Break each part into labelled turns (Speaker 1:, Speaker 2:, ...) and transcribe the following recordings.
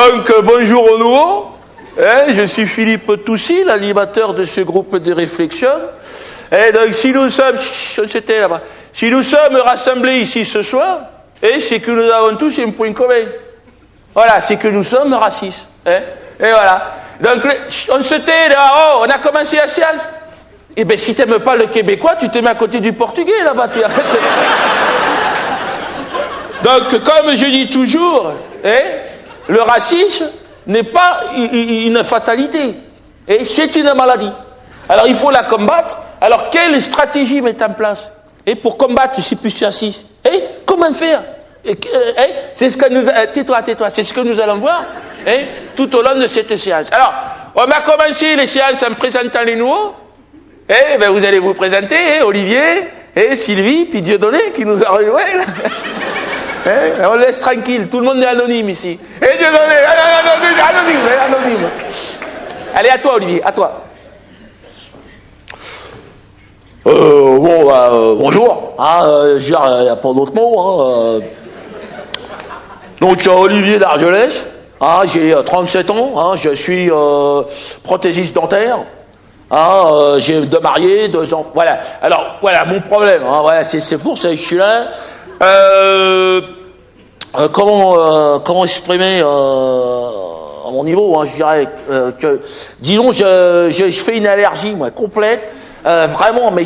Speaker 1: Donc, bonjour au nouveau. Je suis Philippe Toussy, l'animateur de ce groupe de réflexion. Et donc, si nous sommes, si nous sommes rassemblés ici ce soir, c'est que nous avons tous un point commun. Voilà, c'est que nous sommes racistes. Et voilà. Donc, on se tait là, on a commencé la séance. Eh bien, si tu n'aimes pas le québécois, tu te mets à côté du portugais là-bas. Donc, comme je dis toujours, le racisme n'est pas une fatalité. C'est une maladie. Alors, il faut la combattre. Alors, quelle stratégie mettre en place pour combattre ce plus raciste? Comment faire? C'est ce que nous... Tais-toi. C'est ce que nous allons voir tout au long de cette séance. Alors, on va commencer les séances en présentant les nouveaux. Ben, vous allez vous présenter, Olivier, Sylvie, puis Dieudonné qui nous a rejoint. On laisse tranquille, tout le monde est anonyme ici. Dieudonné, anonyme. Allez, à toi, Olivier, à toi. Bonjour. Il n'y a pas d'autre mot. Donc, Olivier d'Argelès. J'ai 37 ans. Je suis prothésiste dentaire. J'ai 2 mariés, 2 enfants. Voilà. Alors, voilà mon problème. Voilà, c'est pour ça que je suis là. Comment exprimer à mon niveau, je dirais que, disons, je fais une allergie, moi, complète, vraiment, mais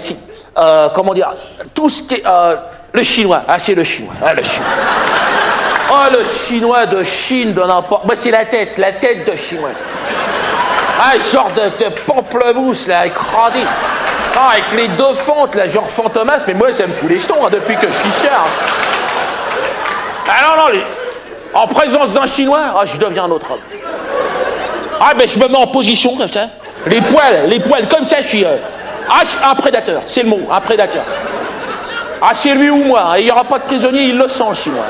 Speaker 1: comment dire, tout ce qui est le chinois. C'est le chinois. Le chinois. Le chinois de Chine, de n'importe. C'est la tête de chinois. Genre de pamplemousse, là, écrasé. Avec les 2 fentes, là, genre fantomas, mais moi, ça me fout les jetons, depuis que je suis cher. Non, en présence d'un chinois, je deviens un autre homme. Ben, je me mets en position, comme ça. Les poils, comme ça, je suis un prédateur, c'est le mot, un prédateur. C'est lui ou moi, il n'y aura pas de prisonnier, il le sent, le chinois.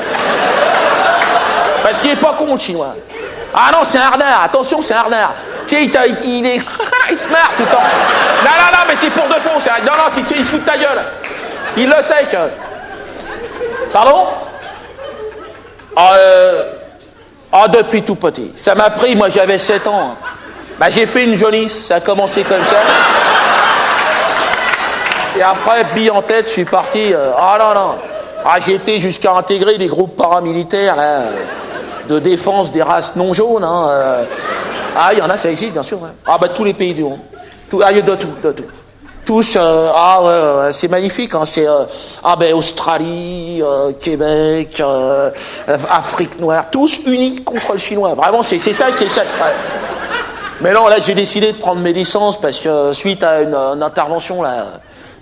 Speaker 1: Parce qu'il n'est pas con, le chinois. Non, c'est un harnard, attention, c'est un harnard. Tu sais, il est... il se marre tout le temps. Non, mais c'est pour de fond. Non, il se fout de ta gueule. Il le sait que... Pardon? Depuis tout petit. Ça m'a pris, moi j'avais 7 ans. J'ai fait une jaunisse, ça a commencé comme ça. Et après, bille en tête, je suis parti... non. J'ai été jusqu'à intégrer des groupes paramilitaires, là, de défense des races non jaunes, il y en a, ça existe, bien sûr. Tous les pays du monde. Il y a de tout. Tous, c'est magnifique. C'est Australie, Québec, Afrique noire, tous unis contre le chinois. Vraiment, c'est ça. Ouais. Mais non, là, j'ai décidé de prendre mes licences parce que suite à une intervention, là,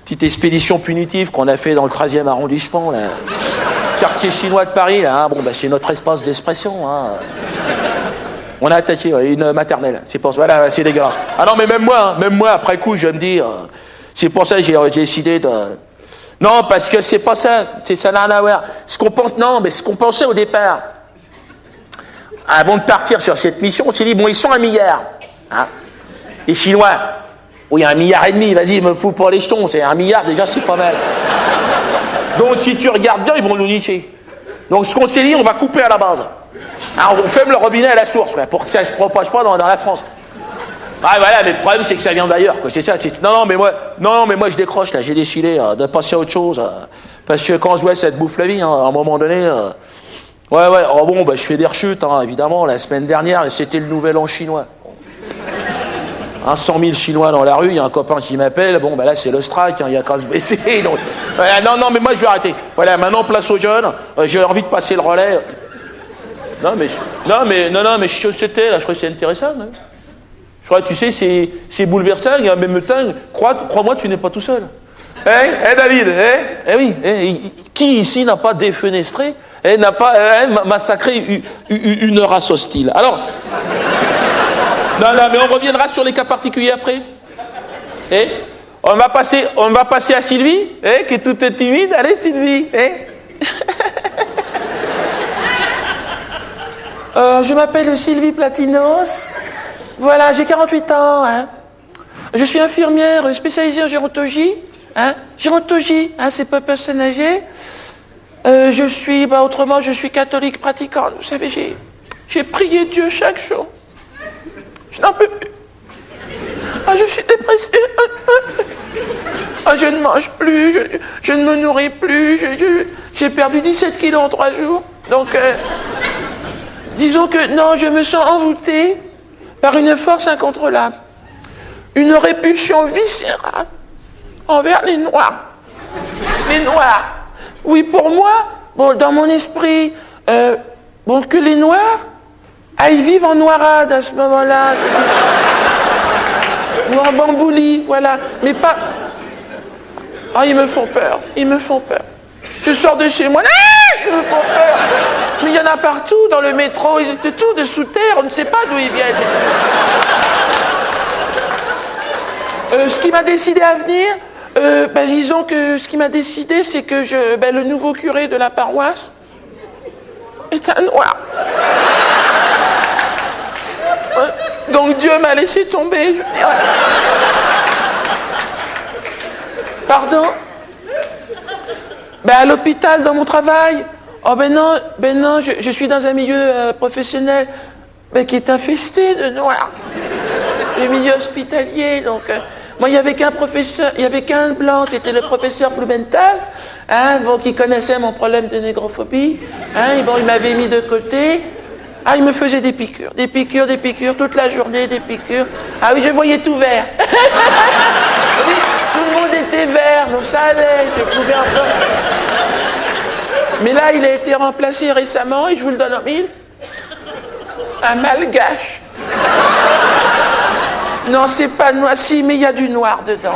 Speaker 1: petite expédition punitive qu'on a fait dans le 13e arrondissement, là, quartier chinois de Paris, là, c'est notre espace d'expression. On a attaqué une maternelle. C'est pour ça. Voilà, c'est dégueulasse. Non, mais même moi, après coup, je me dis, c'est pour ça que j'ai décidé de. Non, parce que c'est pas ça. Ça n'a rien à voir. Ce qu'on pensait au départ, avant de partir sur cette mission, on s'est dit, ils sont 1 milliard. Les Chinois. Oui, 1,5 milliard, vas-y, me fous pour les jetons. C'est 1 milliard, déjà, c'est pas mal. Donc, si tu regardes bien, ils vont nous nicher. Donc, ce qu'on s'est dit, on va couper à la base. On ferme le robinet à la source, pour que ça ne se propage pas dans la France. Voilà, mais le problème, c'est que ça vient d'ailleurs. C'est ça. Non, mais moi, je décroche, là. J'ai décidé de passer à autre chose. Parce que quand je vois cette bouffe la vie, à un moment donné... je fais des rechutes, évidemment. La semaine dernière, c'était le nouvel an chinois. 100 000 Chinois dans la rue, il y a un copain qui m'appelle, là c'est le strike, il y a qu'à se baisser. Donc, non, mais moi je vais arrêter. Voilà, maintenant place aux jeunes, j'ai envie de passer le relais. Non, mais c'était là, je crois que c'est intéressant. Je crois que tu sais, c'est bouleversant, et en même temps, crois-moi, tu n'es pas tout seul. David, oui, qui ici n'a pas défenestré, n'a pas massacré une race hostile? Alors... Non, mais on reviendra sur les cas particuliers après. On va passer à Sylvie, qui est toute timide. Allez, Sylvie. Je m'appelle Sylvie Platinos. Voilà, j'ai 48 ans. Je suis infirmière spécialisée en gérontologie. Gérontologie, c'est pas personne âgée. Je suis catholique pratiquante. Vous savez, J'ai prié Dieu chaque jour. Je n'en peux plus. Ah, je suis dépressée. Ah, je ne mange plus, je ne me nourris plus, j'ai perdu 17 kilos en 3 jours. Donc, disons que, non, je me sens envoûtée par une force incontrôlable. Une répulsion viscérale envers les Noirs. Les Noirs. Oui, pour moi, bon, dans mon esprit, bon, que les Noirs aillent vivre en noirade à ce moment-là. Ou en bambouli, voilà. Mais pas... Ah, ils me font peur, ils me font peur. Je sors de chez moi, ils me font peur. Mais il y en a partout, dans le métro, ils étaient tous de sous terre, on ne sait pas d'où ils viennent. Ce qui m'a décidé à venir, disons que ce qui m'a décidé, c'est que le nouveau curé de la paroisse est un Noir. Donc Dieu m'a laissé tomber, je dirais. Pardon? À l'hôpital, dans mon travail. Oh ben non, je suis dans un milieu professionnel qui est infesté de Noirs. Le milieu hospitalier, donc... moi, il n'y avait qu'un professeur, il n'y avait qu'un blanc, c'était le professeur Blumenthal, qui connaissait mon problème de négrophobie. Il m'avait mis de côté. Ah, il me faisait des piqûres, toute la journée, des piqûres. Ah oui, je voyais tout vert. Oui, tout le monde était vert, donc ça allait, je pouvais encore... Mais là, il a été remplacé récemment, et je vous le donne en mille. Un malgache. Non, c'est pas noir, si, mais il y a du noir dedans.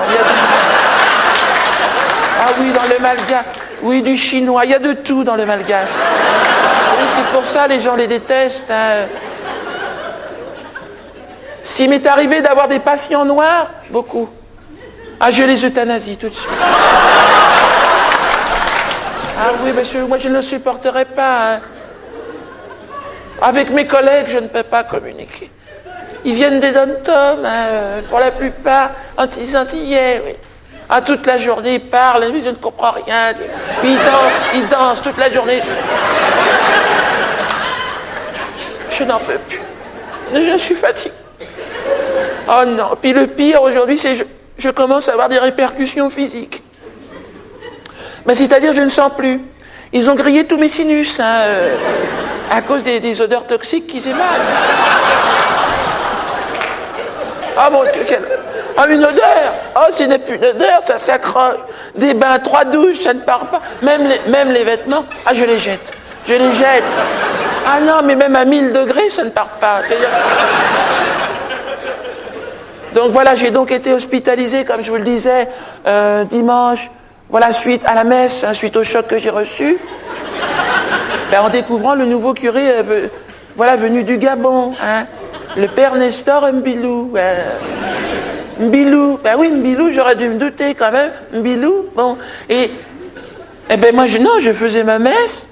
Speaker 1: Ah oui, dans le malgache. Oui, du chinois, il y a de tout dans le malgache. Oui, c'est pour ça les gens les détestent. S'il m'est arrivé d'avoir des patients noirs, beaucoup. Ah, je les euthanasie tout de suite. Ah oui, monsieur, moi je ne le supporterai pas. Avec mes collègues, je ne peux pas communiquer. Ils viennent des dom-toms, pour la plupart, antillais, oui. Ah, toute la journée, ils parlent, je ne comprends rien. Puis ils dansent toute la journée. Je n'en peux plus. Je suis fatiguée. Oh non. Puis le pire aujourd'hui, c'est que je commence à avoir des répercussions physiques. C'est-à-dire, je ne sens plus. Ils ont grillé tous mes sinus, à cause des odeurs toxiques qu'ils émanent. Ah mon Dieu, ah, une odeur! Oh, ce n'est plus une odeur, ça s'accroche. Des bains, 3 douches, ça ne part pas. Même les vêtements, ah, je les jette. Je les jette. Ah non, mais même à 1000 degrés, ça ne part pas. Donc voilà, j'ai donc été hospitalisé, comme je vous le disais, dimanche, voilà, suite à la messe, suite au choc que j'ai reçu. En découvrant le nouveau curé, venu du Gabon, le père Nestor Mbilou. Mbilou, oui, Mbilou, j'aurais dû me douter quand même. Mbilou, bon. Et moi, je faisais ma messe.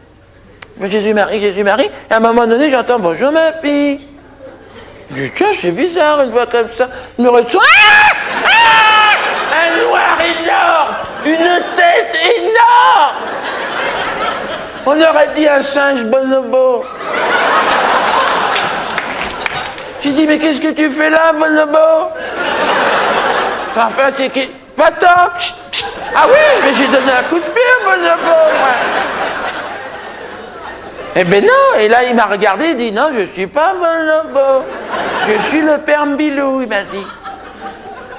Speaker 1: Jésus-Marie. Et à un moment donné, j'entends, bonjour ma fille. Je dis, tiens, c'est bizarre, une voix comme ça. Je me retourne. Un noir énorme, une tête énorme. On aurait dit un singe bonobo. J'ai dit, mais qu'est-ce que tu fais là, bonobo? Enfin, c'est qui? Va-t'en! Ah oui, mais j'ai donné un coup de pied, bonobo. Non, et là, il m'a regardé, il dit, non, je ne suis pas bonobo. Je suis le père Mbilou, il m'a dit.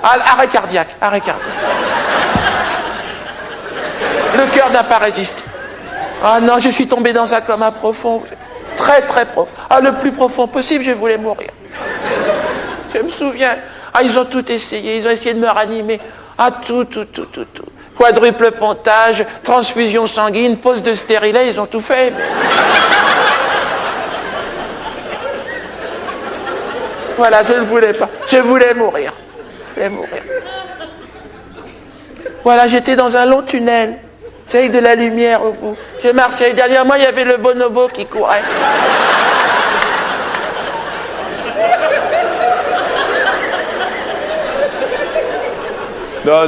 Speaker 1: Ah, arrêt cardiaque. Le cœur n'a pas résisté. Ah non, je suis tombé dans un coma profond. Très, très profond. Ah, le plus profond possible, je voulais mourir. Je me souviens. Ah, ils ont tout essayé. Ils ont essayé de me ranimer. Ah, tout. Quadruple pontage, transfusion sanguine, pose de stérilet, ils ont tout fait. Voilà, je ne voulais pas. Je voulais mourir. Voilà, j'étais dans un long tunnel, avec de la lumière au bout. Je marchais, derrière moi, il y avait le bonobo qui courait.
Speaker 2: Non,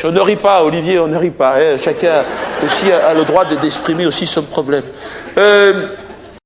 Speaker 2: on ne rit pas, Olivier, on ne rit pas. Chacun aussi a le droit d'exprimer aussi son problème.